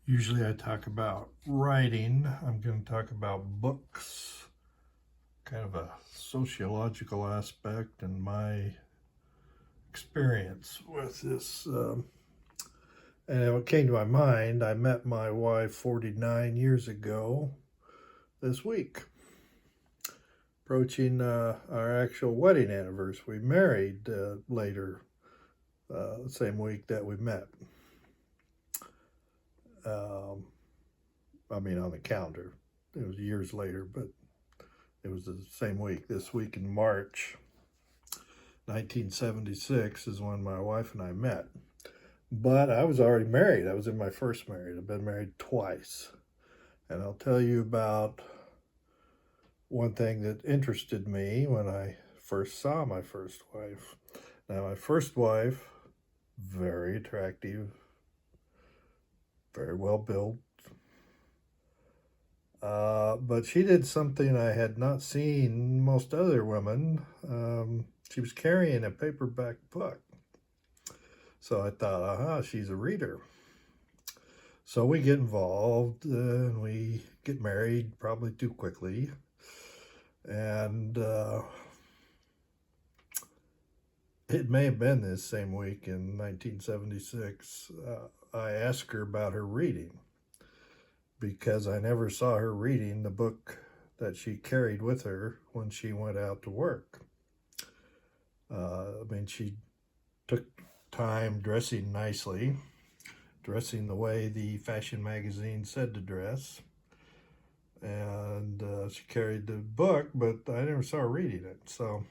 Usually I talk about writing. I'm going to talk about books, kind of a sociological aspect and my experience with this. And what came to my mind, I met my wife 49 years ago this week, approaching our actual wedding anniversary. We married later, the same week that we met. Um, on the calendar. It was years later, but it was the same week. This week in March 1976 is when my wife and I met. But I was already married. I was in my first marriage. I've been married twice. And I'll tell you about one thing that interested me when I first saw my first wife. Now, my first wife, very attractive, very well built, but she did something I had not seen most other women. She was carrying a paperback book. So I thought, aha, she's a reader. So we get involved and we get married probably too quickly. And it may have been this same week in 1976. I asked her about her reading because I never saw her reading the book that she carried with her when she went out to work. She took time dressing nicely, dressing the way the fashion magazine said to dress. And she carried the book, but I never saw her reading it. So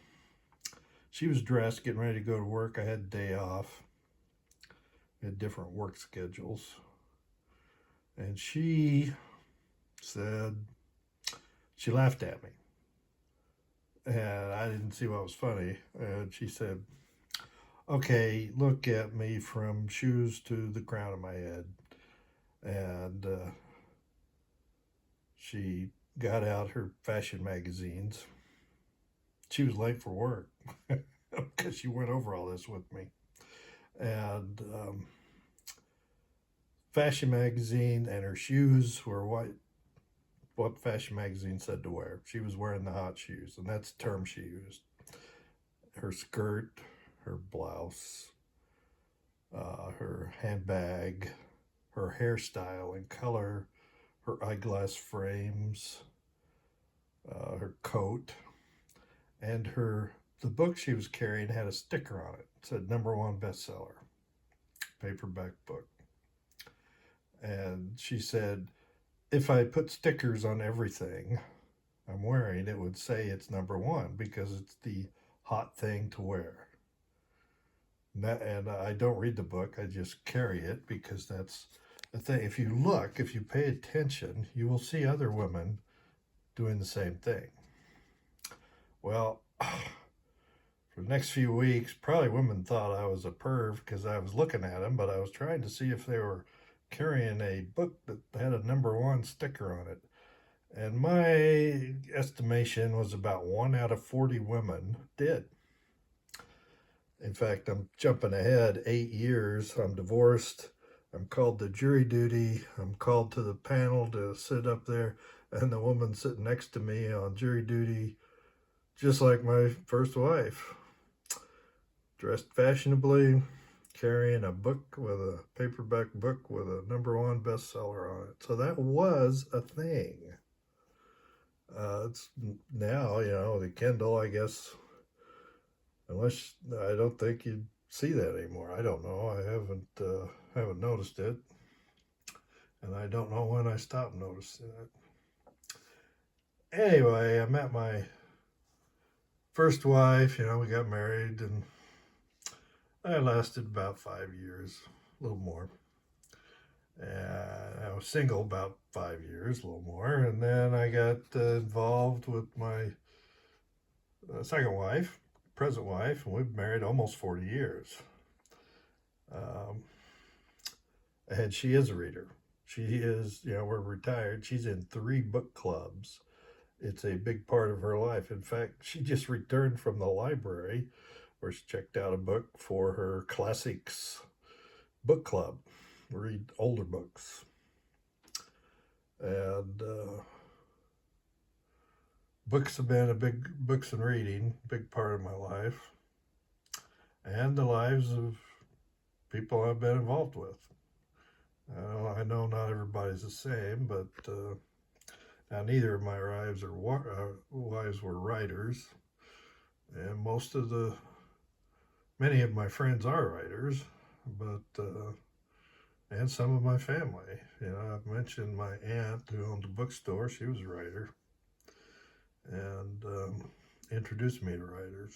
she was dressed, getting ready to go to work. I had a day off. We had different work schedules. And she said, she laughed at me. And I didn't see what was funny. And she said, okay, look at me from shoes to the crown of my head. And she got out her fashion magazines. She was late for work because she went over all this with me. And fashion magazine and her shoes were what fashion magazine said to wear. She was wearing the hot shoes, and that's the term she used. Her skirt, her blouse, her handbag, her hairstyle and color, her eyeglass frames, her coat, and the book she was carrying had a sticker on it. It said #1 bestseller, paperback book. And she said, if I put stickers on everything I'm wearing, it would say it's #1 because it's the hot thing to wear. And I don't read the book, I just carry it because that's the thing. If you pay attention, you will see other women doing the same thing. Well, for the next few weeks, probably women thought I was a perv because I was looking at them, but I was trying to see if they were carrying a book that had a #1 sticker on it. And my estimation was about 1 out of 40 women did. In fact, I'm jumping ahead 8 years. I'm divorced. I'm called to jury duty. I'm called to the panel to sit up there, and the woman sitting next to me on jury duty, just like my first wife, dressed fashionably, carrying a book with a paperback book with a #1 bestseller on it. So that was a thing. It's now, the Kindle, I guess, unless I don't think you'd see that anymore. I don't know. I haven't noticed it, and I don't know when I stopped noticing it. Anyway, I met my first wife. We got married, and I lasted about 5 years, a little more. And I was single about 5 years, a little more, and then I got involved with my second wife, present wife, and we've married almost 40 years. And she is a reader. She is, we're retired. She's in 3 book clubs. It's a big part of her life. In fact, she just returned from the library where she checked out a book for her classics book club, read older books. And books have been books and reading, big part of my life, and the lives of people I've been involved with. I know not everybody's the same, but now neither of my wives were writers, and many of my friends are writers, but and some of my family. I've mentioned my aunt who owned a bookstore. She was a writer, and introduced me to writers.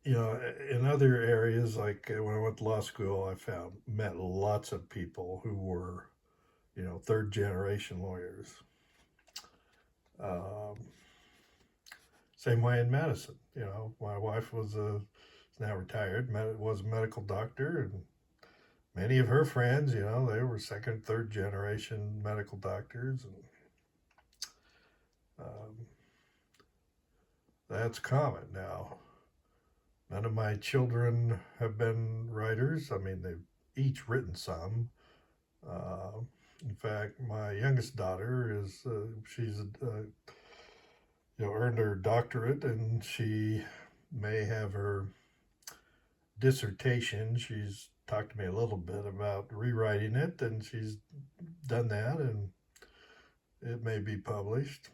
In other areas, like when I went to law school, met lots of people who were, third generation lawyers. Um, Same way in medicine. My wife is now retired, was a medical doctor, and many of her friends, they were second, third generation medical doctors, and um, that's common now. None of my children have been writers. I mean, they've each written some. Uh, in fact, my youngest daughter she's earned her doctorate, and she may have her dissertation. She's talked to me a little bit about rewriting it, and she's done that, and it may be published.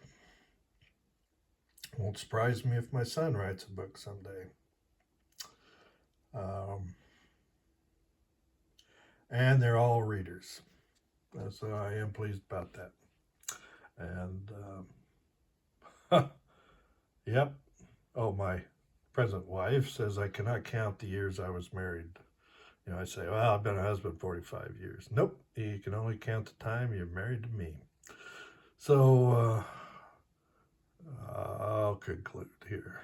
Won't surprise me if my son writes a book someday. Um, and they're all readers. So I am pleased about that. And yep. Oh, my present wife says I cannot count the years I was married. I say, well, I've been a husband 45 years. Nope, you can only count the time you're married to me. So I'll conclude here.